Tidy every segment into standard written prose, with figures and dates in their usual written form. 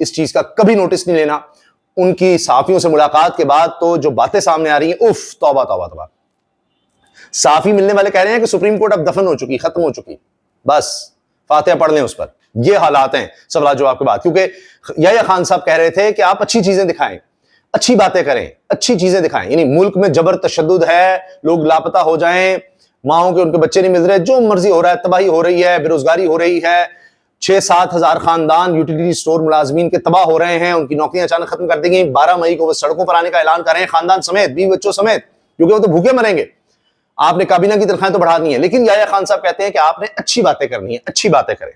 اس چیز کا کبھی نوٹس نہیں لینا. ان کی صحافیوں سے ملاقات کے بعد تو جو باتیں سامنے آ رہی ہیں, اف توبہ توبہ توبہ. صحافی ملنے والے کہہ رہے ہیں کہ سپریم کورٹ اب دفن ہو چکی, ختم ہو چکی, بس فاتحہ پڑھ لیں اس پر. یہ حالات ہیں سوال جواب کے بعد, کیونکہ یحییٰ خان صاحب کہہ رہے تھے کہ آپ اچھی چیزیں دکھائیں, اچھی باتیں کریں, اچھی چیزیں دکھائیں. یعنی ملک میں جبر تشدد ہے, لوگ لاپتہ ہو جائیں, ماؤں کے ان کے بچے نہیں مل رہے, جو مرضی ہو رہا ہے, تباہی ہو رہی ہے, بے روزگاری ہو رہی ہے, 6-7 ہزار خاندان یوٹیلیٹی سٹور ملازمین کے تباہ ہو رہے ہیں, ان کی نوکریاں اچانک ختم کر دی گئی. 12 مئی کو وہ سڑکوں پر آنے کا اعلان کر رہے ہیں, خاندان سمیت, بیوی بچوں سمیت, کیونکہ وہ تو بھوکے مریں گے. آپ نے کابینہ کی تنخواہیں تو بڑھا دی ہیں, لیکن یحییٰ خان صاحب کہتے ہیں کہ آپ نے اچھی باتیں کرنی ہیں, اچھی باتیں کریں.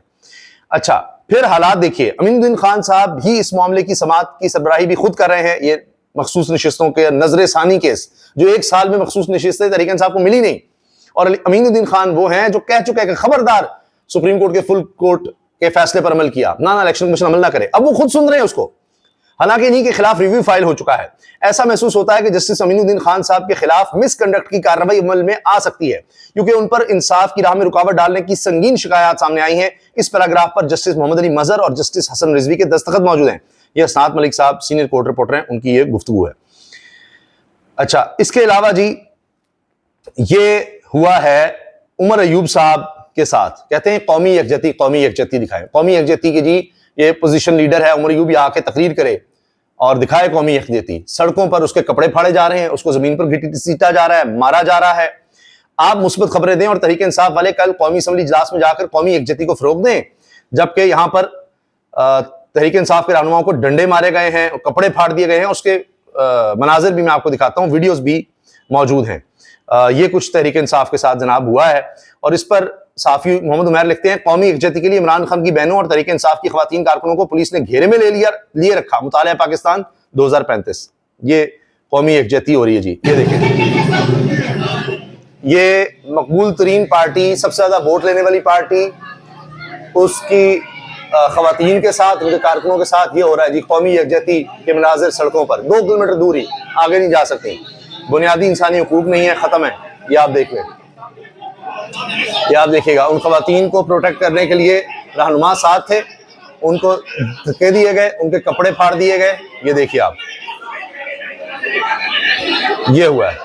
اچھا, پھر حالات دیکھیے. امین الدین خان صاحب بھی اس معاملے کی سماعت کی سربراہی بھی خود کر رہے ہیں. یہ مخصوص نشستوں کے نظر ثانی کیس, جو 1 سال میں مخصوص نشستیں تحریک انصاف کو ملی نہیں, اور امین الدین خان وہ ہیں جو کہہ چکے ہیں کہ خبردار سپریم کورٹ کے فل کورٹ کے فیصلے پر عمل کیا, نہ الیکشن کمیشن عمل نہ کرے. اب وہ خود سن رہے ہیں اس کو, حالانکہ انہی کے خلاف ریویو فائل ہو چکا ہے. ایسا محسوس ہوتا ہے کہ جسٹس امین الدین خان صاحب کے خلاف مس کنڈکٹ کی کارروائی عمل میں آ سکتی ہے, کیونکہ ان پر انصاف کی راہ میں رکاوٹ ڈالنے کی سنگین شکایات سامنے آئی ہیں. اس پیراگراف پر جسٹس محمد علی مظہر اور جسٹس حسن رضوی کے دستخط موجود ہیں. یہ اسناد ملک صاحب سینئر کورٹ رپورٹر ہیں, ان کی یہ گفتگو ہے. اچھا, اس کے علاوہ جی یہ ہوا ہے عمر ایوب صاحب کے ساتھ. کہتے ہیں قومی یکجہتی, قومی یکجہتی دکھائیں. قومی یکجہتی کے جی یہ پوزیشن لیڈر ہے عمر ایوب, یہ آ کے تقریر کرے اور دکھائے قومی یکجہتی. سڑکوں پر اس کے کپڑے پھاڑے جا رہے ہیں, اس کو زمین پر گھسیٹا جا رہا ہے, مارا جا رہا ہے. آپ مثبت خبریں دیں اور تحریک انصاف والے کل قومی اسمبلی اجلاس میں جا کر قومی یکجہتی کو فروغ دیں, جبکہ یہاں پر تحریک انصاف کے رہنماؤں کو ڈنڈے مارے گئے ہیں, کپڑے پھاڑ دیے گئے ہیں. اس کے مناظر بھی میں آپ کو دکھاتا ہوں, ویڈیوز بھی موجود ہیں. یہ کچھ تحریک انصاف کے ساتھ جناب ہوا ہے, اور اس پر صحافی محمد عمیر لکھتے ہیں قومی یکجہتی کے لیے عمران خان کی بہنوں اور تحریک انصاف کی خواتین کارکنوں کو پولیس نے گھیرے میں لیے رکھا. مطالعہ پاکستان 2035. یہ قومی یکجہتی ہو رہی ہے جی. یہ دیکھیں, یہ مقبول ترین پارٹی, سب سے زیادہ ووٹ لینے والی پارٹی, اس کی خواتین کے ساتھ, ان کے کارکنوں کے ساتھ یہ ہو رہا ہے جی. قومی یکجہتی کے مناظر سڑکوں پر, 2 کلومیٹر دور ہی, آگے نہیں جا سکتے. بنیادی انسانی حقوق نہیں ہے, ختم ہے. یہ آپ دیکھ لیں, یہ آپ دیکھیے گا. ان خواتین کو پروٹیکٹ کرنے کے لیے رہنما ساتھ تھے, ان کو دھکے دیے گئے, ان کے کپڑے پھاڑ دیے گئے. یہ دیکھیے آپ, یہ ہوا ہے,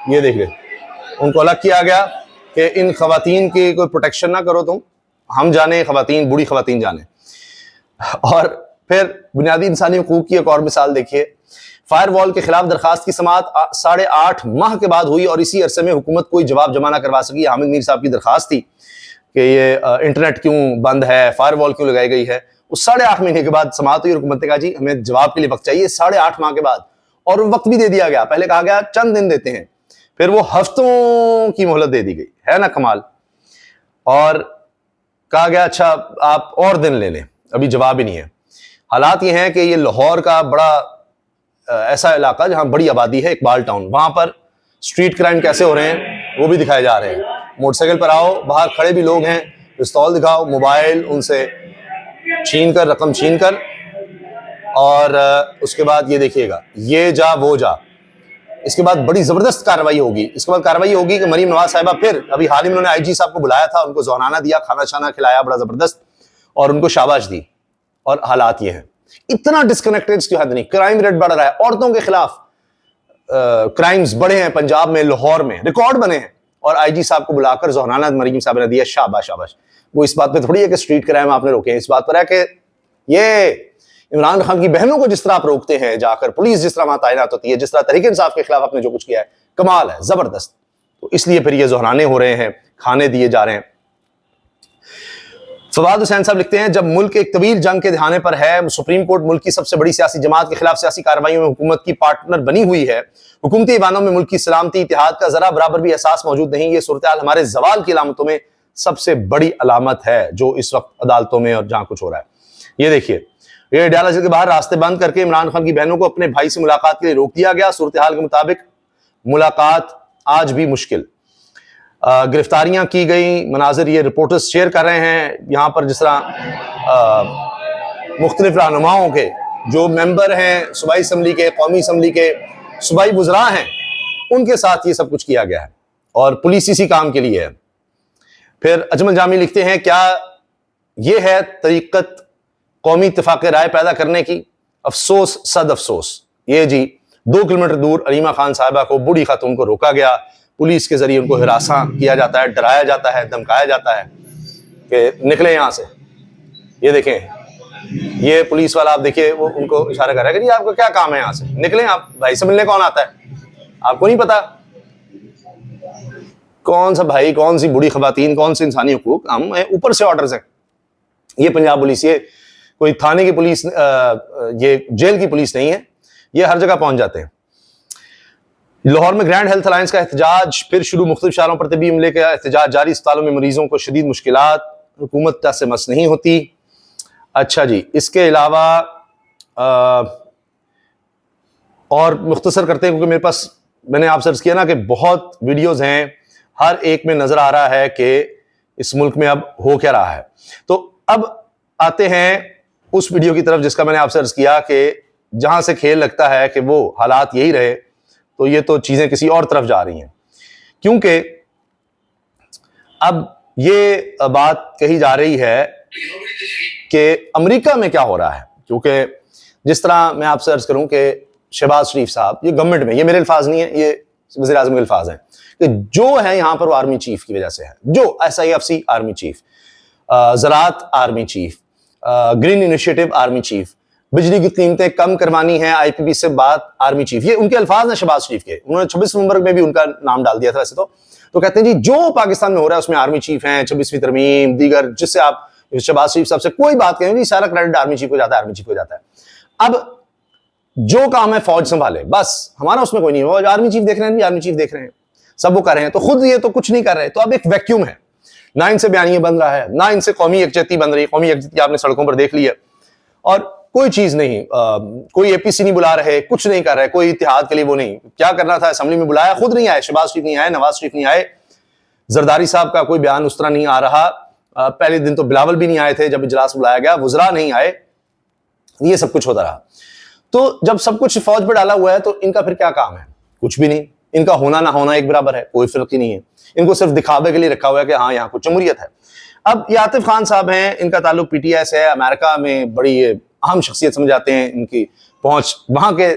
یہ دیکھ لیں. ان کو الگ کیا گیا کہ ان خواتین کی کوئی پروٹیکشن نہ کرو تم, ہم جانے خواتین, بوڑھی خواتین جانے. اور پھر بنیادی انسانی حقوق کی ایک اور مثال دیکھیے. فائر وال کے خلاف درخواست کی سماعت 8.5 ماہ کے بعد ہوئی, اور اسی عرصے میں حکومت کوئی جواب جمع نہ کروا سکی. حامد میر صاحب کی درخواست تھی کہ یہ انٹرنیٹ کیوں بند ہے, فائر وال کیوں لگائی گئی ہے. اس 8.5 مہینے کے بعد سماعت ہوئی, حکومت نے کہا جی ہمیں جواب کے لیے وقت چاہیے. 8.5 ماہ کے بعد, اور وقت بھی دے دیا گیا. پہلے کہا گیا چند دن دیتے ہیں, پھر وہ ہفتوں کی مہلت دے دی گئی. ہے نا کمال. اور کہا گیا اچھا آپ اور دن لے لیں, ابھی جواب ہی نہیں ہے. حالات یہ ہیں کہ یہ لاہور کا بڑا ایسا علاقہ جہاں بڑی آبادی ہے, اقبال ٹاؤن, وہاں پر سٹریٹ کرائم کیسے ہو رہے ہیں وہ بھی دکھائے جا رہے ہیں. موٹر سائیکل پر آؤ, باہر کھڑے بھی لوگ ہیں, پستول دکھاؤ, موبائل ان سے چھین کر, رقم چھین کر, اور اس کے بعد یہ دیکھیے گا, یہ جا وہ جا. اس کے بعد بڑی زبردست کارروائی ہوگی. اس کے بعد کارروائی ہوگی کہ مریم نواز صاحبہ پھر ابھی حال ہی میں انہوں نے آئی جی صاحب کو بلایا تھا, ان کو زہرانہ دیا, کھانا چھانا کھلایا بڑا زبردست, اور ان کو شاباش دی. اور حالات یہ ہیں, اتنا ڈسکنیکٹڈ کی حد نہیں. کرائم ریٹ بڑھ رہا ہے, عورتوں کے خلاف کرائمز بڑھے ہیں پنجاب میں, لاہور میں ریکارڈ بنے ہیں, اور آئی جی صاحب کو بلا کر زہرانہ مریم صاحب نے دیا. شاباش شاباش. وہ اس بات پہ تھوڑی ہے کہ اسٹریٹ کرائم آپ نے روکے ہیں, اس بات پر ہے کہ یہ عمران خان کی بہنوں کو جس طرح آپ روکتے ہیں جا کر, پولیس جس طرح وہاں تعینات ہوتی ہے, جس طرح تحریک انصاف کے خلاف آپ نے جو کچھ کیا ہے, کمال ہے, زبردست. تو اس لیے پھر یہ زہرانے ہو رہے ہیں, کھانے دیے جا رہے ہیں. فواد حسین صاحب لکھتے ہیں جب ملک ایک طویل جنگ کے دہانے پر ہے, سپریم کورٹ ملک کی سب سے بڑی سیاسی جماعت کے خلاف سیاسی کارروائیوں میں حکومت کی پارٹنر بنی ہوئی ہے, حکومتی ایوانوں میں ملک کی سلامتی اتحاد کا ذرا برابر بھی احساس موجود نہیں. یہ صورتحال ہمارے زوال کی علامتوں میں سب سے بڑی علامت ہے جو اس وقت عدالتوں میں اور جہاں کچھ ہو رہا ہے. یہ دیکھیے, یہ ڈیالہ جیل کے باہر راستے بند کر کے عمران خان کی بہنوں کو اپنے بھائی سے ملاقات کے لیے روک دیا گیا. صورتحال کے مطابق ملاقات آج بھی مشکل. گرفتاریاں کی گئی, مناظر یہ رپورٹرز شیئر کر رہے ہیں یہاں پر, جس طرح مختلف رہنماؤں کے جو ممبر ہیں صوبائی اسمبلی کے, قومی اسمبلی کے, صوبائی وزراء ہیں, ان کے ساتھ یہ سب کچھ کیا گیا ہے, اور پولیس اسی کام کے لیے ہے. پھر اجمل جامی لکھتے ہیں کیا یہ ہے طریقت قومی اتفاق رائے پیدا کرنے کی. افسوس صد افسوس. یہ جی 2 کلومیٹر دور علیمہ خان صاحبہ کو, بوڑھی خاتون کو روکا گیا, پولیس کے ذریعے ان کو ہراساں کیا جاتا ہے, ڈرایا جاتا ہے, دھمکایا جاتا ہے کہ نکلیں یہاں سے. یہ دیکھیں, یہ پولیس والا آپ دیکھیے, وہ ان کو اشارہ کر رہا ہے کہ جی آپ کو کیا کام ہے, یہاں سے نکلیں, آپ بھائی سے ملنے کون آتا ہے, آپ کو نہیں پتا کون سا بھائی, کون سی بوڑھی خواتین, کون سے انسانی حقوق, ہم اوپر سے آرڈرز ہیں. یہ پنجاب پولیس, یہ کوئی تھانے کی پولیس, یہ جیل کی پولیس نہیں ہے, یہ ہر جگہ پہنچ جاتے ہیں. لاہور میں گرینڈ ہیلتھ الائنس کا احتجاج پھر شروع, مختلف شہروں پر طبی عملے کا احتجاج جاری, اسپتالوں میں مریضوں کو شدید مشکلات, حکومت سے مس نہیں ہوتی. اچھا جی, اس کے علاوہ اور مختصر کرتے ہیں, کیونکہ میرے پاس, میں نے آپ سے عرض کیا نا کہ بہت ویڈیوز ہیں, ہر ایک میں نظر آ رہا ہے کہ اس ملک میں اب ہو کیا رہا ہے. تو اب آتے ہیں اس ویڈیو کی طرف جس کا میں نے آپ سے عرض کیا کہ جہاں سے کھیل لگتا ہے کہ وہ حالات یہی رہے, تو یہ تو چیزیں کسی اور طرف جا رہی ہیں. کیونکہ اب یہ بات کہی جا رہی ہے کہ امریکہ میں کیا ہو رہا ہے, کیونکہ جس طرح میں آپ سے عرض کروں کہ شہباز شریف صاحب, یہ گورنمنٹ میں, یہ میرے الفاظ نہیں ہیں, یہ وزیر اعظم کے الفاظ ہیں, کہ جو ہے یہاں پر وہ آرمی چیف کی وجہ سے ہے, جو SIFC آرمی چیف, زراعت army chief, green initiative army chief, بجلی کی قیمتیں کم کروانی ہیں IPP سے بات آرمی چیف. یہ ان کے الفاظ ہیں شہباز شریف کے, انہوں نے 26 نومبر میں بھی ان کا نام ڈال دیا تھا ویسے تو کہتے ہیں جی جو پاکستان میں ہو رہا ہے اس میں آرمی چیف ہیں, 26ویں ترمیم, دیگر, جس سے آپ شہباز شریف صاحب سے کوئی بات کہیں جی سارا کریڈٹ آرمی چیف کو جاتا ہے, آرمی چیف کو جاتا ہے. اب جو کام ہے فوج سنبھالے, بس ہمارا اس میں کوئی نہیں, وہ آرمی چیف دیکھ رہے ہیں جی, آرمی چیف دیکھ رہے ہیں, سب وہ کر رہے ہیں, تو خود یہ تو کچھ نہیں کر رہے. تو اب ایک ویکیوم ہے, نہ ان سے بیانیے بن رہا ہے, نہ ان سے قومی یکجہتی بن رہی. قومی یکجہتی آپ نے سڑکوں پر دیکھ لی ہے, اور کوئی چیز نہیں, کوئی APC نہیں بلا رہے, کچھ نہیں کر رہے, کوئی اتحاد کے لیے وہ نہیں. کیا کرنا تھا اسمبلی میں بلایا, خود نہیں آئے, شہباز شریف نہیں آئے, نواز شریف نہیں آئے, زرداری صاحب کا کوئی بیان اس طرح نہیں آ رہا, پہلے دن تو بلاول بھی نہیں آئے تھے جب اجلاس بلایا گیا, وزراء نہیں آئے, یہ سب کچھ ہوتا رہا. تو جب سب کچھ فوج پہ ڈالا ہوا ہے تو ان کا پھر کیا کام ہے, کچھ بھی نہیں. ان کا ہونا نہ ہونا ایک برابر ہے, کوئی فرق ہی نہیں ہے. ان کو صرف دکھاوے کے لیے رکھا ہوا ہے کہ ہاں یہاں کچھ جمہوریت ہے. اب یہ عاطف خان صاحب ہیں, ان کا تعلق PTI سے ہے, امریکہ میں بڑی اہم شخصیت سمجھ جاتے ہیں, ان کی پہنچ وہاں کے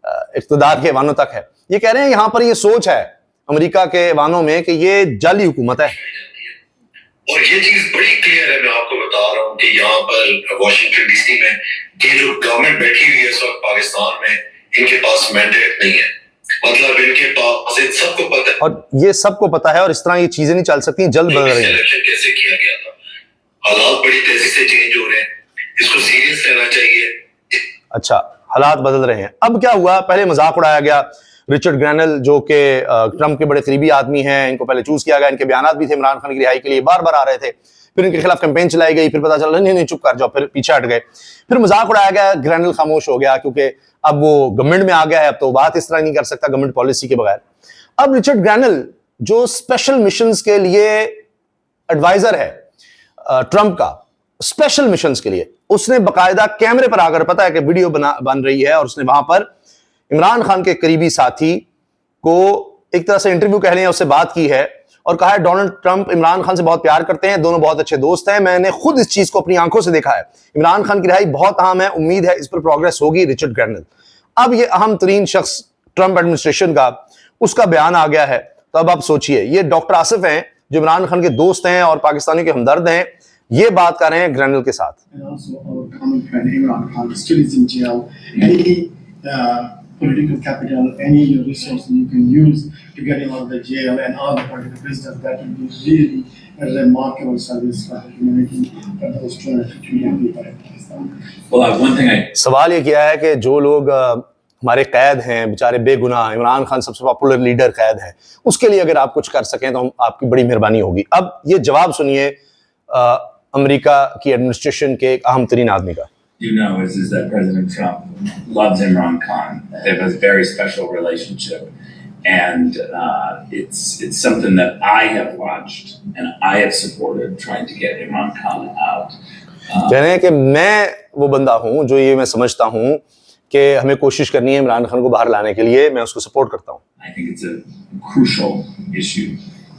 اقتدار کے ایوانوں تک ہے. یہ کہہ رہے ہیں یہاں پر یہ سوچ ہے امریکہ کے ایوانوں میں کہ یہ جعلی حکومت ہے. اور یہ چیز بڑی کلیئر ہے, میں آپ کو بتا رہا ہوں کہ یہاں پر واشنگٹن DC میں یہ جو گورنمنٹ بیٹھی ہوئی ہے اس وقت پاکستان میں, ان کے پاس مینڈیٹ نہیں ہے, مطلب ان کے پاس سب کو پتہ ہے, اور یہ سب کو پتہ ہے, اور اس طرح یہ چیزیں نہیں چل سکتی, جلد بدل رہی ہیں. الیکشن کیسے کیا گیا تھا, حالات بڑی تیزی سے چینج ہو رہے ہیں, اس کو سیریس لینا چاہیے. اچھا, حالات بدل رہے ہیں. اب کیا ہوا, پہلے مذاق اڑایا گیا, رچرڈ گرینل جو کہ ٹرمپ کے بڑے قریبی آدمی ہیں, ان کو پہلے چوز کیا گیا, ان کے بیانات بھی تھے عمران خان کی رہائی کے لیے, بار بار آ رہے تھے, پھر ان کے خلاف کیمپین چلائی گئی, پھر پتا چلا نہیں چپ کر جاؤ, پھر پیچھے ہٹ گئے, پھر مذاق اڑایا گیا, گرینل خاموش ہو گیا کیونکہ اب وہ گورنمنٹ میں آ گیا ہے, اب تو بات اس طرح نہیں کر سکتا گورنمنٹ پالیسی کے بغیر. اب رچرڈ گرینل جو اسپیشل مشنز کے لیے ایڈوائزر ہے ٹرمپ کا, اسپیشل مشنز کے لیے, اس نے باقاعدہ کیمرے پر آ کر, پتا ہے کہ ویڈیو بن رہی ہے, اور اس نے وہاں پر عمران خان کے قریبی ساتھی کو ایک طرح سے انٹرویو کہہ لیں, اس سے بات کی ہے اور کہا ہے ڈونلڈ ٹرمپ عمران خان سے بہت پیار کرتے ہیں, دونوں بہت اچھے دوست ہیں, میں نے خود اس چیز کو اپنی آنکھوں سے دیکھا ہے, عمران خان کی رہائی بہت اہم ہے, امید ہے اس پر پروگریس ہوگی. رچرڈ گرینل, اب یہ اہم ترین شخص ٹرمپ ایڈمنسٹریشن کا, اس کا بیان آ گیا ہے. تو اب آپ سوچئے, یہ ڈاکٹر آصف ہیں جو عمران خان کے دوست ہیں اور پاکستانی کے ہمدرد ہیں, یہ بات کر رہے ہیں گرینل کے ساتھ. political capital, any resource you can use to get him out of the jail and all the political business, that would be really a remarkable service for the humanity for those 250 million people in Pakistan. Well, one thing سوال یہ کیا ہے کہ جو لوگ ہمارے قید ہیں بیچارے بے گناہ, عمران خان سب سے پاپولر لیڈر قید ہے, اس کے لیے اگر آپ کچھ کر سکیں تو آپ کی بڑی مہربانی ہوگی. اب یہ جواب سنیے امریکہ کی ایڈمنسٹریشن کے ایک اہم ترین آدمی کا. you know is that President Trump loves Imran Khan. They have a very special relationship, and it's something that I have watched and I have supported trying to get Imran Khan out. کہہ رہے ہیں کہ میں وہ بندہ ہوں جو یہ میں سمجھتا ہوں کہ ہمیں کوشش کرنی ہے عمران خان کو باہر لانے کے لیے, میں اس کو سپورٹ کرتا ہوں. I think it's a crucial issue,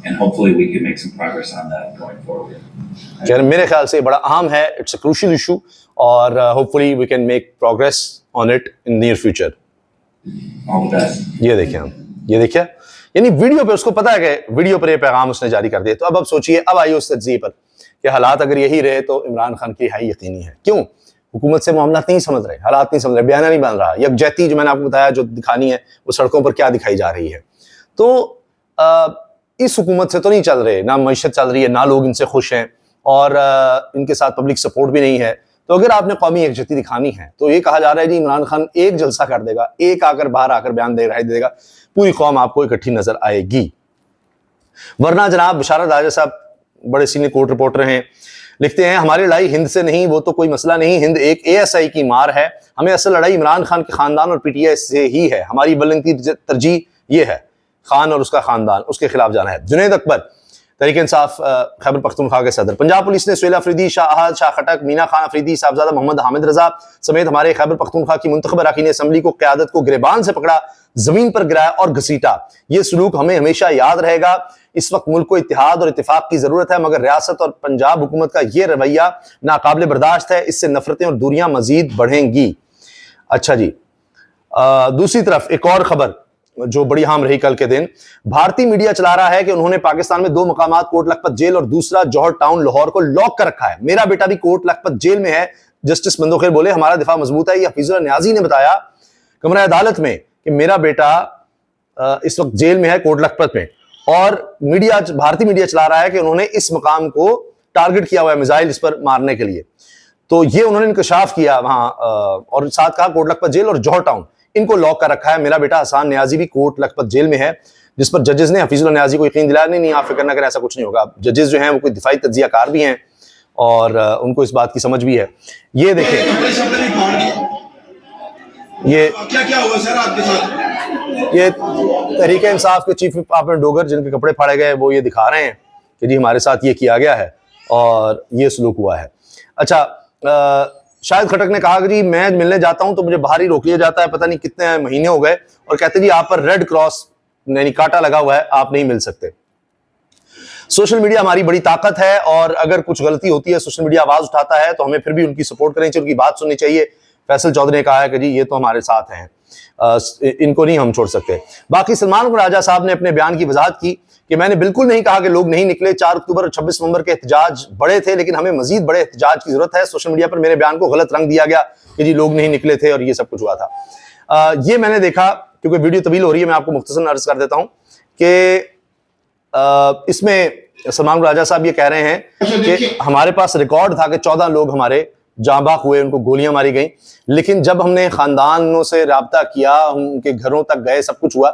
and hopefully we can make some progress on that going forward. خیر میرے خیال سے بڑا اہم ہے, اٹس اے کروشل ایشو, اور hopefully we can make progress on it in near future. All the best. یہ دیکھیں ہم, یہ دیکھیں, یعنی ویڈیو پہ اس کو پتا ہے کہ ویڈیو پر یہ پیغام اس نے جاری کر دیا. تو اب سوچئے, اب آئیے اس تجزیے پر کہ حالات اگر یہی رہے تو عمران خان کی رہائی یقینی ہے. کیوں؟ حکومت سے معاملات نہیں سمجھ رہے, حالات نہیں سمجھ رہے, بیانہ نہیں بن رہا, یکجہتی جو میں نے آپ کو بتایا جو دکھانی ہے وہ سڑکوں پر کیا دکھائی جا رہی ہے. تو اس حکومت سے تو نہیں چل رہے, نہ معیشت چل رہی ہے, نہ لوگ ان سے خوش ہیں, اور ان کے ساتھ پبلک سپورٹ بھی نہیں ہے. تو اگر آپ نے قومی یکجہتی دکھانی ہے تو یہ کہا جا رہا ہے جی عمران خان ایک جلسہ کر دے گا, ایک آ کر باہر آ کر بیان دے گا, پوری قوم آپ کو اکٹھی نظر آئے گی. ورنہ جناب بشارت راجہ صاحب بڑے سینئر کورٹ رپورٹر ہیں, لکھتے ہیں ہماری لڑائی ہند سے نہیں, وہ تو کوئی مسئلہ نہیں, ہند ایک ASI کی مار ہے, ہمیں اصل لڑائی عمران خان کے خاندان اور PTI سے ہی ہے, ہماری بلندی ترجیح یہ ہے خان اور اس کا خاندان, اس کے خلاف جانا ہے. جنید اکبر تحریک انصاف خیبر پختونخوا کے صدر. پنجاب پولیس نے سہیل افریدی, شاہ احد, شاہ خٹک, مینا خان افریدی, صاحبزادہ محمد حامد رضا سمیت ہمارے خیبر پختونخوا کی منتخب اراکین اسمبلی کو قیادت کو گریبان سے پکڑا, زمین پر گرایا اور گھسیٹا. یہ سلوک ہمیں ہمیشہ یاد رہے گا. اس وقت ملک کو اتحاد اور اتفاق کی ضرورت ہے, مگر ریاست اور پنجاب حکومت کا یہ رویہ ناقابل برداشت ہے, اس سے نفرتیں اور دوریاں مزید بڑھیں گی. اچھا جی, دوسری طرف ایک اور خبر جو بڑی اہم رہی کل کے دن, بھارتی میڈیا چلا رہا ہے کہ انہوں نے پاکستان میں 2 مقامات کوٹ لکھپت جیل اور دوسرا جوہر ٹاؤن لاہور کو لاک کر رکھا ہے. میرا بیٹا بھی کوٹ لکھپت جیل میں ہے. جسٹس مندوخیر بولے ہمارا دفاع مضبوط ہے. یہ حفیظ اللہ نیازی نے بتایا کمرہ عدالت میں کہ میرا بیٹا اس وقت جیل میں ہے کوٹ لکھپت میں, اور میڈیا بھارتی میڈیا چلا رہا ہے کہ انہوں نے اس مقام کو ٹارگٹ کیا ہوا ہے میزائل اس پر مارنے کے لیے. تو یہ انہوں نے انکشاف کیا وہاں, اور ساتھ کہا کوٹ لکھپت جیل اور جوہر ٹاؤن ان کو لاک کر رکھا ہے. میرا بیٹا حسان نیازی بھی کوٹ لکھپت جیل میں ہے, جس پر ججز نے حفیظ اللہ نیازی کو یقین دلایا نہیں آپ فکر نہ کریں ایسا کچھ نہیں ہوگا. ججز جو ہیں وہ کوئی دفاعی تجزیہ کار بھی ہیں اور ان کو اس بات کی سمجھ بھی ہے. یہ دیکھیں یہ کیا ہوا سر آپ کے ساتھ؟ یہ تحریک انصاف کے چیف آپ ڈوگر جن کے کپڑے پھاڑے گئے وہ یہ دکھا رہے ہیں کہ جی ہمارے ساتھ یہ کیا گیا ہے اور یہ سلوک ہوا ہے. اچھا, شاہد خٹک نے کہا کہ جی میں ملنے جاتا ہوں تو مجھے باہر ہی روک لیا جاتا ہے, پتہ نہیں کتنے مہینے ہو گئے, اور کہتے جی آپ پر ریڈ کراس یعنی کانٹا لگا ہوا ہے, آپ نہیں مل سکتے. سوشل میڈیا ہماری بڑی طاقت ہے, اور اگر کچھ غلطی ہوتی ہے سوشل میڈیا آواز اٹھاتا ہے تو ہمیں پھر بھی ان کی سپورٹ کرنی چاہیے, ان کی بات سننی چاہیے. فیصل چودھری نے کہا ہے کہ جی یہ تو ہمارے ساتھ ہیں, ان کو نہیں ہم چھوڑ سکتے. باقی سلمان راجہ صاحب نے اپنے بیان کی وضاحت کی کہ میں نے بالکل نہیں کہا کہ لوگ نہیں نکلے. 4 اکتوبر اور 26 نومبر کے احتجاج بڑے تھے, لیکن ہمیں مزید بڑے احتجاج کی ضرورت ہے. سوشل میڈیا پر میرے بیان کو غلط رنگ دیا گیا کہ جی لوگ نہیں نکلے تھے اور یہ سب کچھ ہوا تھا. یہ میں نے دیکھا, کیونکہ ویڈیو طویل ہو رہی ہے میں آپ کو مختصراً عرض کر دیتا ہوں کہ اس میں سلمان راجہ صاحب یہ کہہ رہے ہیں کہ ہمارے پاس ریکارڈ تھا کہ 14 لوگ ہمارے جاں باق ہوئے, ان کو گولیاں ماری گئیں, لیکن جب ہم نے خاندانوں سے رابطہ کیا, ان کے گھروں تک گئے, سب کچھ ہوا,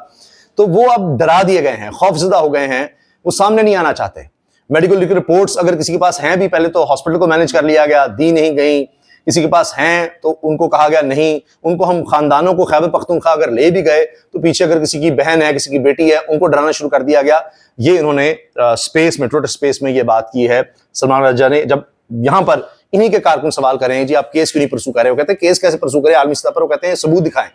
تو وہ اب ڈرا دیے گئے ہیں, خوف زدہ ہو گئے ہیں, وہ سامنے نہیں آنا چاہتے. میڈیکل رپورٹس اگر کسی کے پاس ہیں بھی, پہلے تو ہاسپٹل کو مینج کر لیا گیا, دی نہیں گئیں. کسی کے پاس ہیں تو ان کو کہا گیا نہیں, ان کو ہم خاندانوں کو خیبر پختونخوا اگر لے بھی گئے تو پیچھے اگر کسی کی بہن ہے, کسی کی بیٹی ہے, ان کو ڈرانا شروع کر دیا گیا. یہ انہوں نے اسپیس میں, ٹویٹر اسپیس میں یہ بات کی ہے سلمان راجہ نے. جب یہاں پر انہی کے کارکن سوال کریں ہیں جی آپ کیس کیوں نہیں پرسو کر رہے ہو, کہتے ہیں کیس کیسے پرسو کریں عالمی سطح پر, وہ کہتے ہیں ثبوت دکھائیں.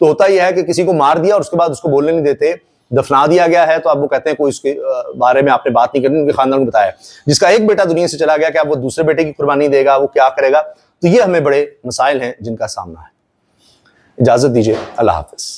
تو ہوتا یہ ہے کہ کسی کو مار دیا اور اس کے بعد اس کو بولنے نہیں دیتے, دفنا دیا گیا ہے, تو اب وہ کہتے ہیں کوئی اس کے بارے میں آپ نے بات نہیں کرنی. ان کے خاندان کو بتایا جس کا ایک بیٹا دنیا سے چلا گیا کہ اب وہ دوسرے بیٹے کی قربانی دے گا, وہ کیا کرے گا. تو یہ ہمیں بڑے مسائل ہیں جن کا سامنا ہے. اجازت دیجیے, اللہ حافظ.